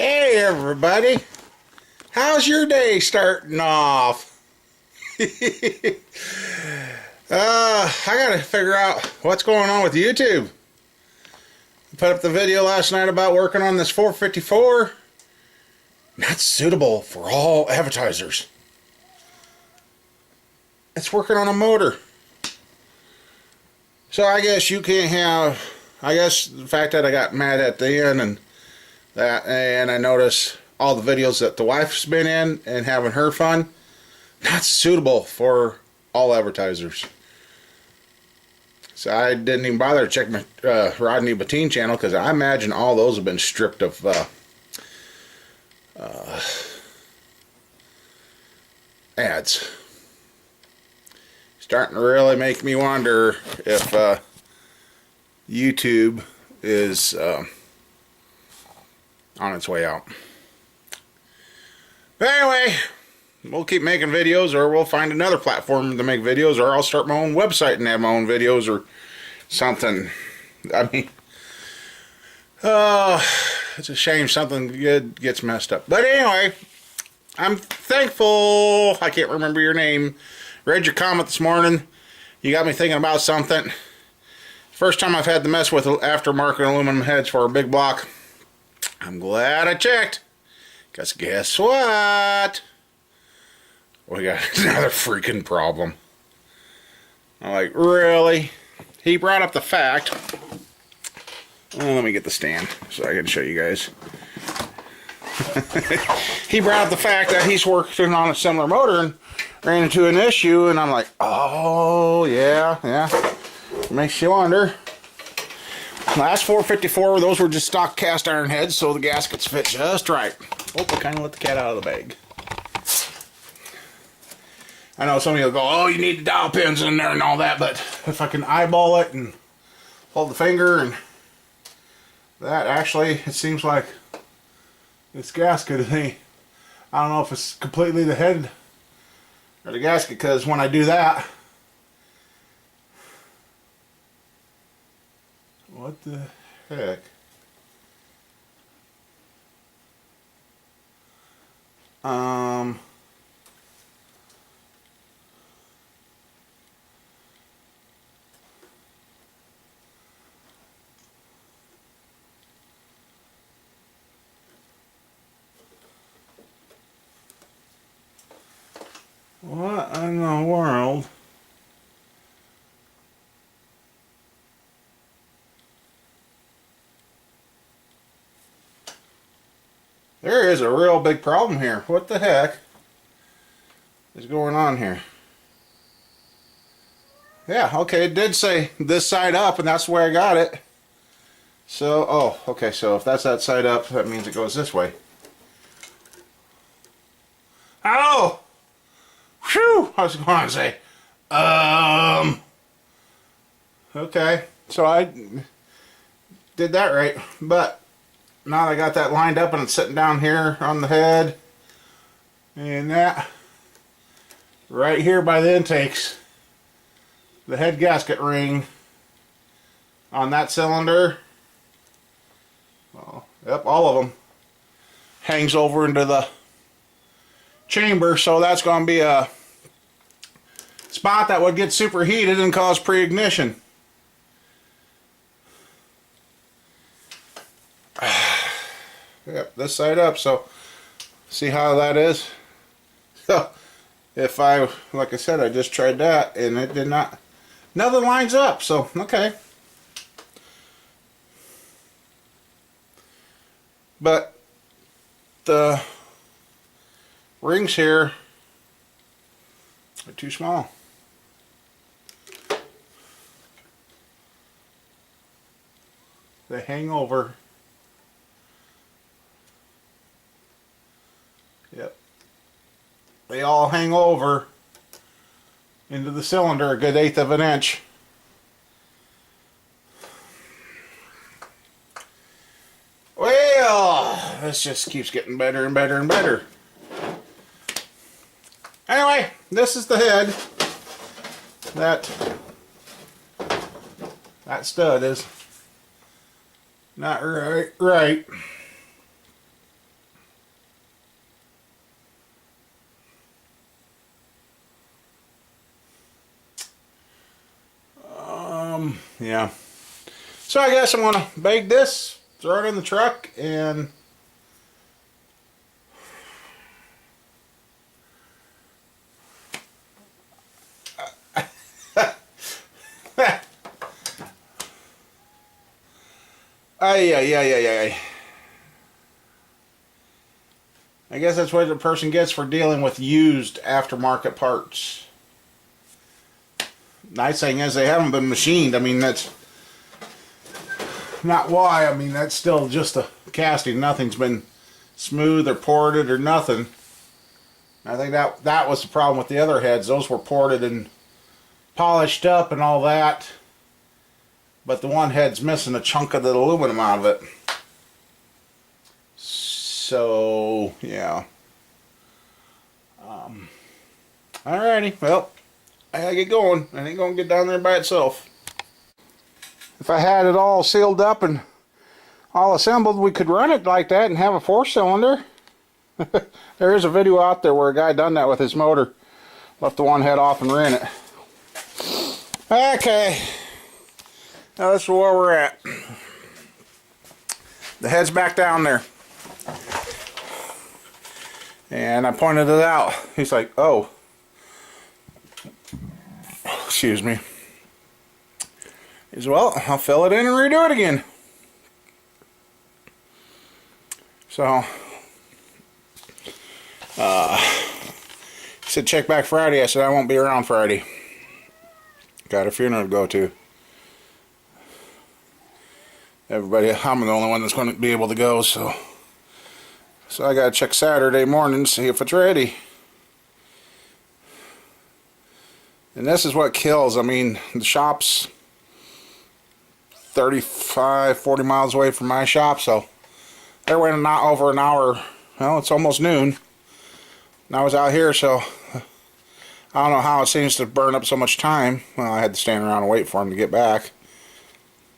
Hey everybody, how's your day starting off? I gotta figure out what's going on with YouTube. I put up the video last night about working on this 454. Not suitable for all advertisers. It's working on a motor. So I guess you can't have, I guess the fact that I got mad at the end and I noticed all the videos that the wife's been in and having her fun, not suitable for all advertisers. So I didn't even bother to check my Rodney Bettine channel, because I imagine all those have been stripped of ads. Starting to really make me wonder if YouTube is on its way out. But anyway, we'll keep making videos, or we'll find another platform to make videos, or I'll start my own website and have my own videos or something. I mean, it's a shame something good gets messed up. But anyway, I'm thankful. I can't remember your name. Read your comment this morning. You got me thinking about something. First time I've had to mess with aftermarket aluminum heads for a big block. I'm glad I checked, because guess what? We got another freaking problem. I'm like, really? He brought up the fact. Oh, let me get the stand so I can show you guys. He brought up the fact that he's working on a similar motor and ran into an issue, and I'm like, oh, yeah. Makes you wonder. Last 454, those were just stock cast iron heads, so the gaskets fit just right. Oh, I kind of let the cat out of the bag. I know some of you will go, oh, you need the dowel pins in there and all that, but if I can eyeball it and hold the finger and that, actually, it seems like this gasket is I don't know if it's completely the head or the gasket, because when I do that, what the heck? What in the world? There is a real big problem here. What the heck is going on here? Yeah, okay, it did say this side up, and that's where I got it. So, oh, okay, so if that's that side up, that means it goes this way. Oh! Whew! I was going to say, okay, so I did that right, but now that I got that lined up and it's sitting down here on the head, and that right here by the intakes, the head gasket ring on that cylinder, well, yep, all of them, hangs over into the chamber, so that's going to be a spot that would get superheated and cause pre-ignition. Yep, this side up, so see how that is? So if like I said, I just tried that and it did not, nothing lines up, so okay. But the rings here are too small. They hang over. Yep. They all hang over into the cylinder a good 1/8 of an inch. Well, this just keeps getting better and better and better. Anyway, this is the head. That stud is not right. Yeah. So I guess I'm gonna bag this, throw it in the truck, and ay. I guess that's what the person gets for dealing with used aftermarket parts. Nice thing is they haven't been machined. I mean, that's not why. I mean, that's still just a casting. Nothing's been smooth or ported or nothing. I think that was the problem with the other heads. Those were ported and polished up and all that. But the one head's missing a chunk of the aluminum out of it. So, yeah. Alrighty, well, I gotta get going. I ain't gonna get down there by itself. If I had it all sealed up and all assembled, we could run it like that and have a 4-cylinder. There is a video out there where a guy done that with his motor. Left the one head off and ran it. Okay. Now this is where we're at. The head's back down there. And I pointed it out. He's like, oh. Excuse me. He said, well, I'll fill it in and redo it again. So, he said, check back Friday. I said, I won't be around Friday. Got a funeral to go to. Everybody, I'm the only one that's going to be able to go, so I got to check Saturday morning to see if it's ready. And this is what kills. I mean, the shop's 35, 40 miles away from my shop, so they're waiting not over an hour. Well, it's almost noon. And I was out here, so I don't know how it seems to burn up so much time. Well, I had to stand around and wait for him to get back.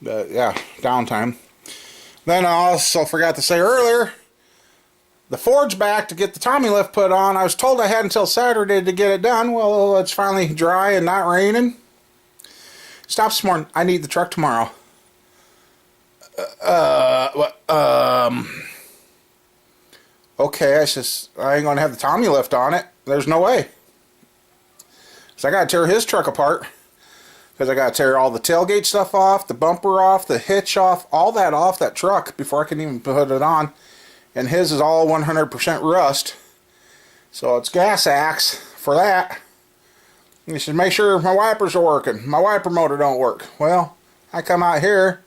But yeah, downtime. Then I also forgot to say earlier, the Ford's back to get the Tommy lift put on. I was told I had until Saturday to get it done. Well, it's finally dry and not raining. Stop this morning. I need the truck tomorrow. Okay, I says, I ain't going to have the Tommy lift on it. There's no way. So I got to tear his truck apart. Because I got to tear all the tailgate stuff off, the bumper off, the hitch off, all that off that truck before I can even put it on. And his is all 100% rust. So it's gas axe for that. And he said, make sure my wipers are working. My wiper motor don't work. Well, I come out here,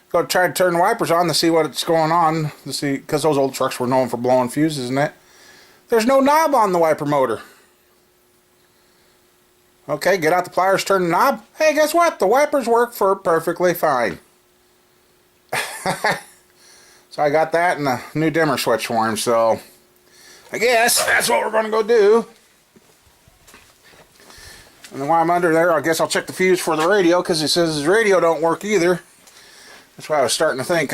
go try to turn the wipers on to see what's going on. To see, because those old trucks were known for blowing fuses and that. There's no knob on the wiper motor. Okay, get out the pliers, turn the knob. Hey, guess what? The wipers work for perfectly fine. So I got that and a new dimmer switch for him. So I guess that's what we're going to go do. And then while I'm under there, I guess I'll check the fuse for the radio because he says his radio don't work either. That's why I was starting to think.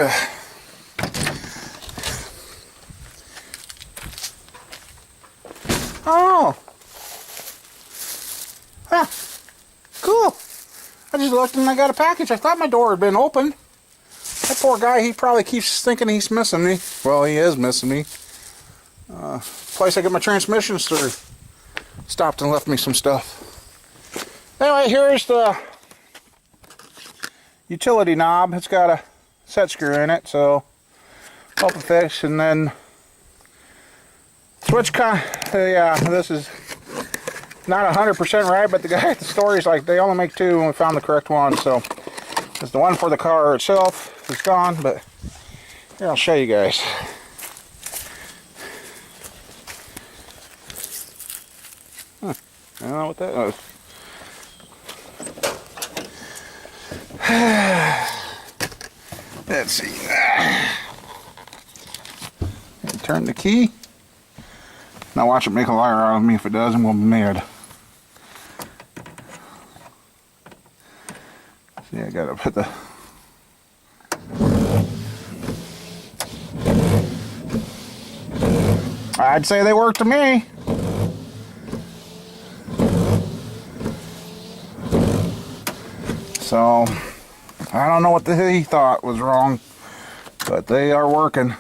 Oh. Huh. Cool. I just looked and I got a package. I thought my door had been opened. That poor guy, he probably keeps thinking he's missing me. Well, he is missing me. Place I get my transmissions through. Stopped and left me some stuff. Anyway, here's the utility knob. It's got a set screw in it, so help it fix. And then switch yeah, this is not 100% right, but the guy at the store is like, they only make two and we found the correct one. So it's the one for the car itself is gone, but here, I'll show you guys. I don't know what that was. Let's see. Turn the key. Now watch it make a liar out of me. If it does, I'm going to be mad. See, I got to put the... I'd say they work to me. So... I don't know what he thought was wrong, but they are working.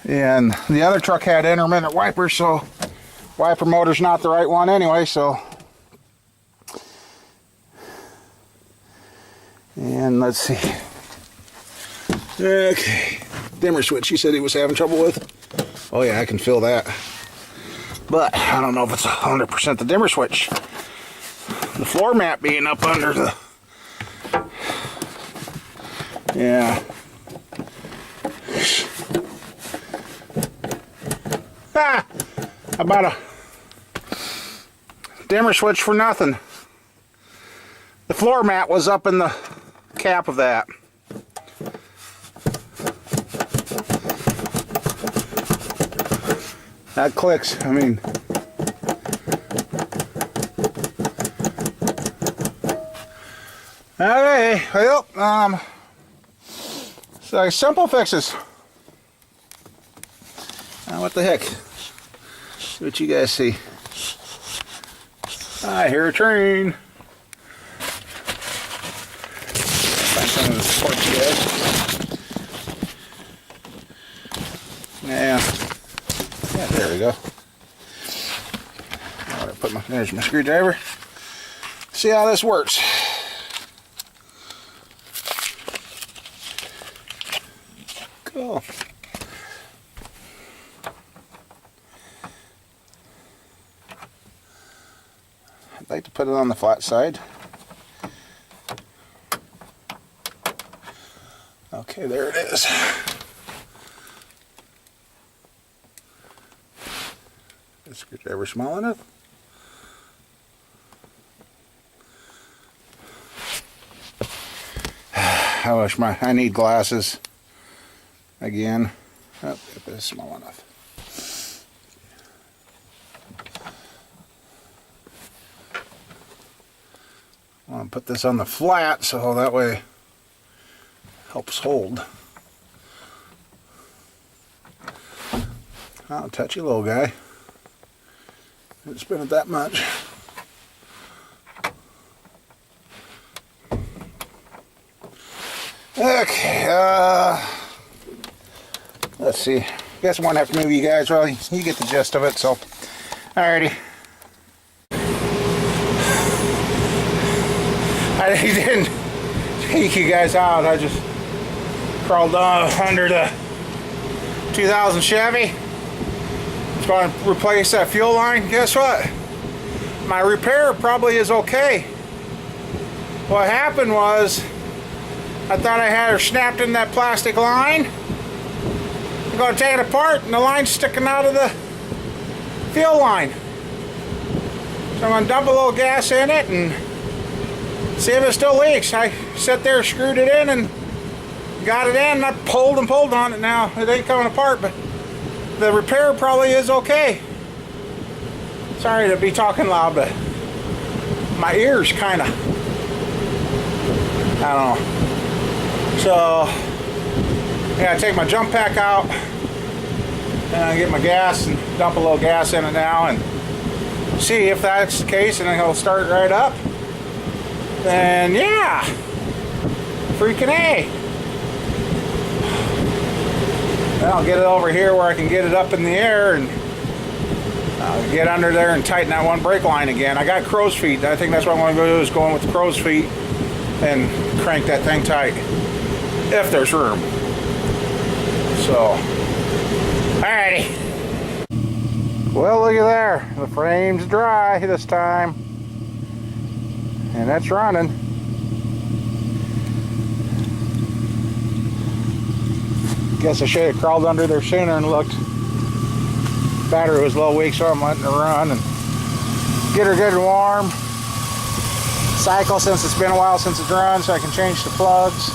And the other truck had intermittent wipers, so wiper motor's not the right one anyway, so. And let's see. Okay, dimmer switch he said he was having trouble with. Oh yeah, I can feel that. But I don't know if it's 100% the dimmer switch. The floor mat being up under the... Yeah. Ah! About a dimmer switch for nothing. The floor mat was up in the cap of that. That clicks, I mean. Okay, well, so simple fixes. Now what the heck? See what you guys see. I hear a train. Find something to support you guys. Yeah, there we go. Now I put there's my screwdriver. See how this works. Cool. I'd like to put it on the flat side. Okay, there it is. Is the screwdriver small enough? I wish I need glasses again. Oh, if it's small enough. I want to put this on the flat so that way it helps hold. Oh, touchy little guy. Didn't spin it that much. Okay, let's see. Guess I won't have to move you guys, really. You get the gist of it, so. Alrighty. I didn't take you guys out. I just crawled under the 2000 Chevy. It's going to replace that fuel line. Guess what? My repair probably is okay. What happened was, I thought I had her snapped in that plastic line. I'm going to take it apart and the line's sticking out of the fuel line. So I'm going to dump a little gas in it and see if it still leaks. I sat there, screwed it in and got it in, and I pulled and pulled on it now. It ain't coming apart, but the repair probably is okay. Sorry to be talking loud, but my ears kind of, I don't know. So, yeah, I take my jump pack out and I get my gas and dump a little gas in it now and see if that's the case, and then it'll start right up. Then, yeah, freaking A. Then I'll get it over here where I can get it up in the air and get under there and tighten that one brake line again. I got crow's feet. I think that's what I'm going to go do, is go in with the crow's feet and crank that thing tight, if there's room. So, alrighty. Well, look at there. The frame's dry this time. And that's running. Guess I should have crawled under there sooner and looked. Battery was a little weak, so I'm letting her run and get her good and warm. Cycle since it's been a while since it's run, so I can change the plugs.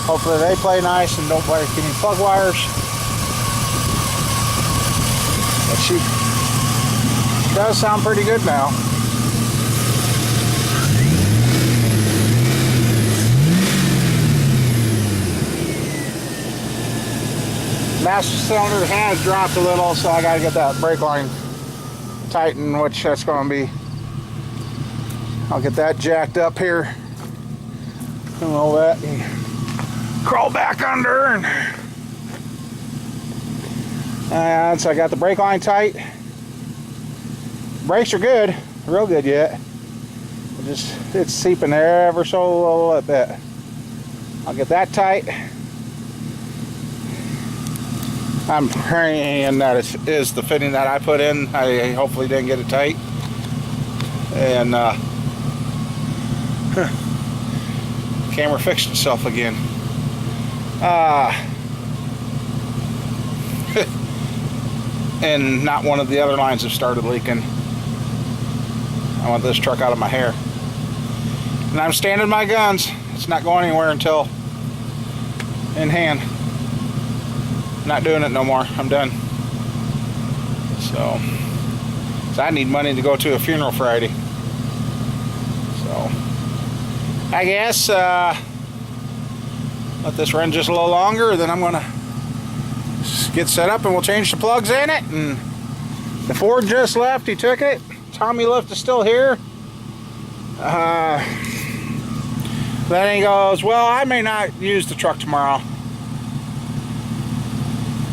Hopefully they play nice and don't break any plug wires. But she does sound pretty good now. Master cylinder has dropped a little, so I gotta get that brake line tightened, which that's gonna be, I'll get that jacked up here and all that, and crawl back under. And so I got the brake line tight. Brakes are good, real good yet. It's seeping ever so little bit. I'll get that tight. I'm praying that it is the fitting that I put in. I hopefully didn't get it tight. And camera fixed itself again. And not one of the other lines have started leaking. I want this truck out of my hair. And I'm standing my guns. It's not going anywhere until in hand. Not doing it no more. I'm done. So I need money to go to a funeral Friday. So I guess let this run just a little longer, then I'm gonna get set up and we'll change the plugs in it. And the Ford just left. He took it. Tommy Lift is still here. Then he goes, well, I may not use the truck tomorrow.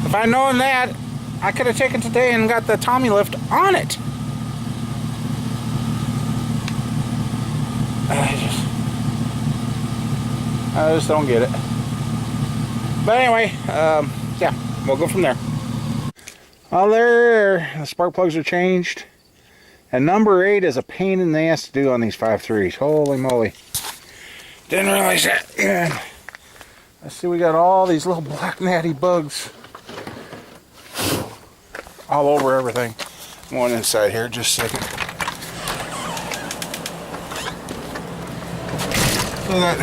If I'd known that, I could have taken today and got the Tommy Lift on it. I just don't get it. But anyway, yeah, we'll go from there. Well, there, the spark plugs are changed. And number 8 is a pain in the ass to do on these 5.3s. Holy moly. Didn't realize that. Yeah. I see we got all these little black natty bugs all over everything. One inside here, just a second. So that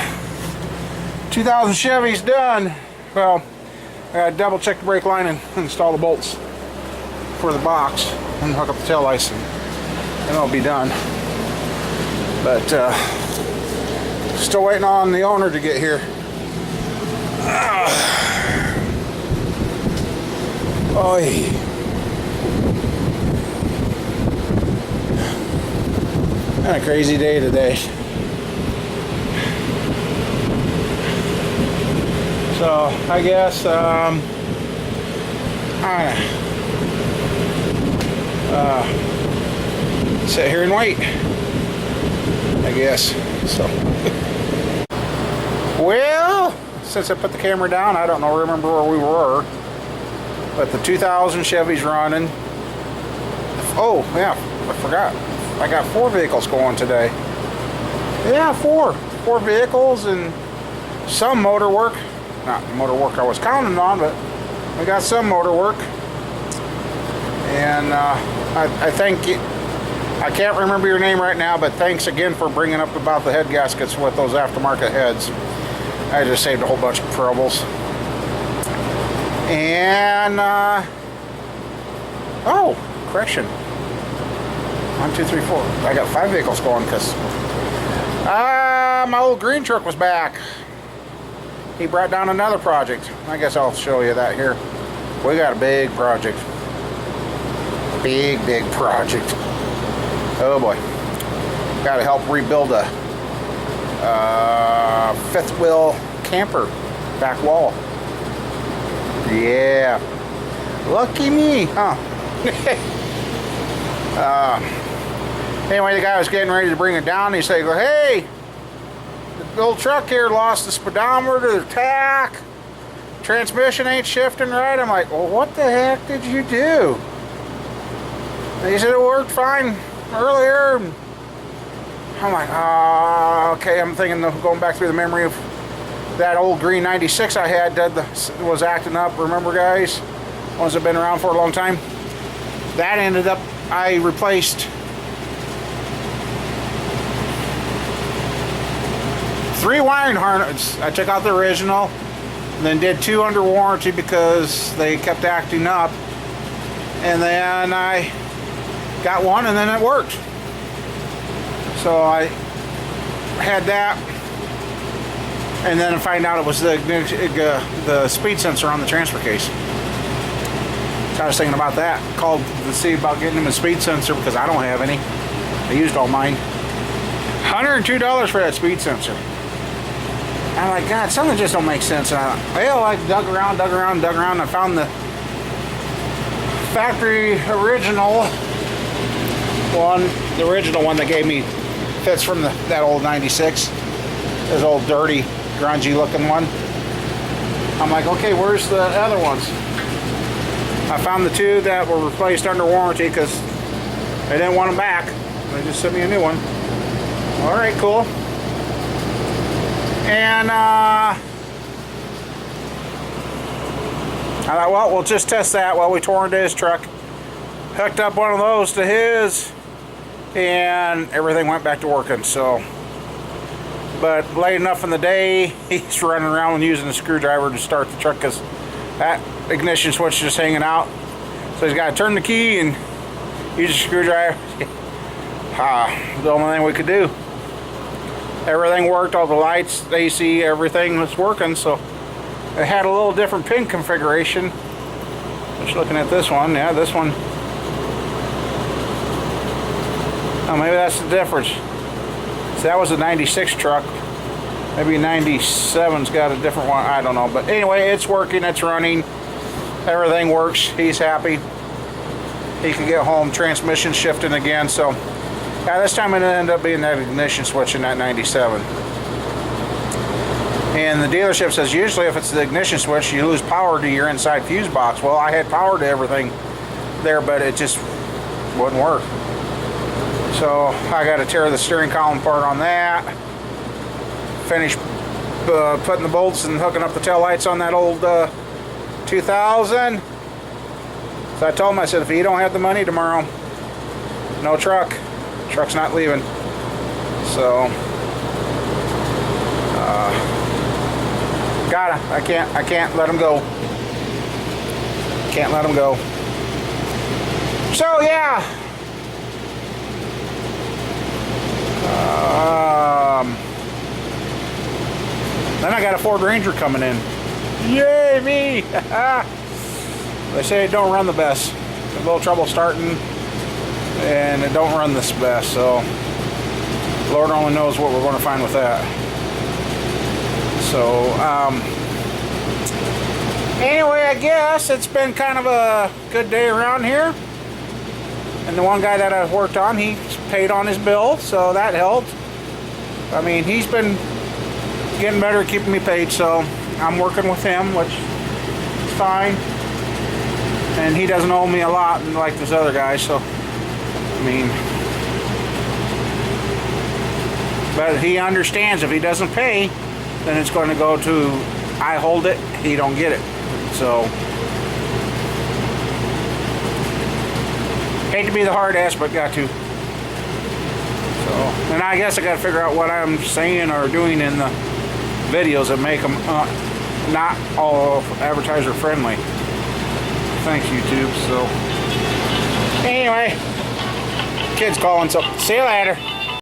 2000 Chevy's done. Well, I gotta double check the brake line and install the bolts for the box and hook up the tail lights, and it'll be done. But still waiting on the owner to get here. Oy. Kind of crazy day today. So I guess sit here and wait, I guess. So well, since I put the camera down, I don't know, remember where we were, but the 2000 Chevy's running. Oh yeah, I forgot, I got 4 vehicles going today. Yeah, four vehicles and some motor work. Not the motor work I was counting on, but we got some motor work. And I think, I can't remember your name right now, but thanks again for bringing up about the head gaskets with those aftermarket heads. I just saved a whole bunch of troubles. And oh, correction, 1, 2, 3, 4. I got 5 vehicles going because my old green truck was back. He brought down another project. I guess I'll show you that here. We got a big project. Big project. Oh boy. Got to help rebuild a 5th wheel camper back wall. Yeah. Lucky me, huh? Anyway, the guy was getting ready to bring it down. He said, hey, the old truck here lost the speedometer, the tach, transmission ain't shifting right. I'm like, well, what the heck did you do? And he said it worked fine earlier. I'm like, oh, okay. I'm thinking of going back through the memory of that old green 96 I had that was acting up. Remember, guys? Ones that have been around for a long time. That ended up, I replaced 3 wiring harnesses. I took out the original, and then did 2 under warranty because they kept acting up. And then I got one, and then it worked. So I had that, and then I find out it was the speed sensor on the transfer case. So I was thinking about that. Called to see about getting him a speed sensor because I don't have any. I used all mine. $102 for that speed sensor. I'm like, God, something just don't make sense. And I dug around, and I found the factory original one. The original one they gave me fits from that old 96. This old dirty, grungy looking one. I'm like, okay, where's the other ones? I found the two that were replaced under warranty because they didn't want them back. They just sent me a new one. All right, cool. And I thought, well, we'll just test that while we tore into his truck. Hooked up one of those to his, and everything went back to working. So, but late enough in the day, he's running around and using a screwdriver to start the truck because that ignition switch is just hanging out. So he's got to turn the key and use a screwdriver. The only thing we could do. Everything worked, all the lights, the AC, everything was working. So it had a little different pin configuration. Just looking at this one, yeah, this one. Oh, maybe that's the difference. So that was a 96 truck. Maybe 97's got a different one. I don't know. But anyway, it's working. It's running. Everything works. He's happy. He can get home. Transmission shifting again. So yeah, this time it ended up being that ignition switch in that 97. And the dealership says usually if it's the ignition switch, you lose power to your inside fuse box. Well, I had power to everything there, but it just wouldn't work. So I got to tear the steering column apart on that. Finish putting the bolts and hooking up the tail lights on that old 2000. So I told him, I said, if you don't have the money tomorrow, no truck. Truck's not leaving. So I can't let him go. Can't let him go. So yeah. Then I got a Ford Ranger coming in. Yay me! They say it don't run the best. A little trouble starting, and it don't run this best. So Lord only knows what we're going to find with that. So anyway, I guess it's been kind of a good day around here. And the one guy that I worked on, he paid on his bill, so that helped. I mean, he's been getting better at keeping me paid, so I'm working with him, which is fine. And he doesn't owe me a lot like this other guy, so I mean, but he understands if he doesn't pay, then it's going to go to I hold it, he don't get it. So hate to be the hard ass, but got to. So, and I guess I got to figure out what I'm saying or doing in the videos that make them not all advertiser friendly. Thanks, YouTube. So anyway, kid's calling, so see you later.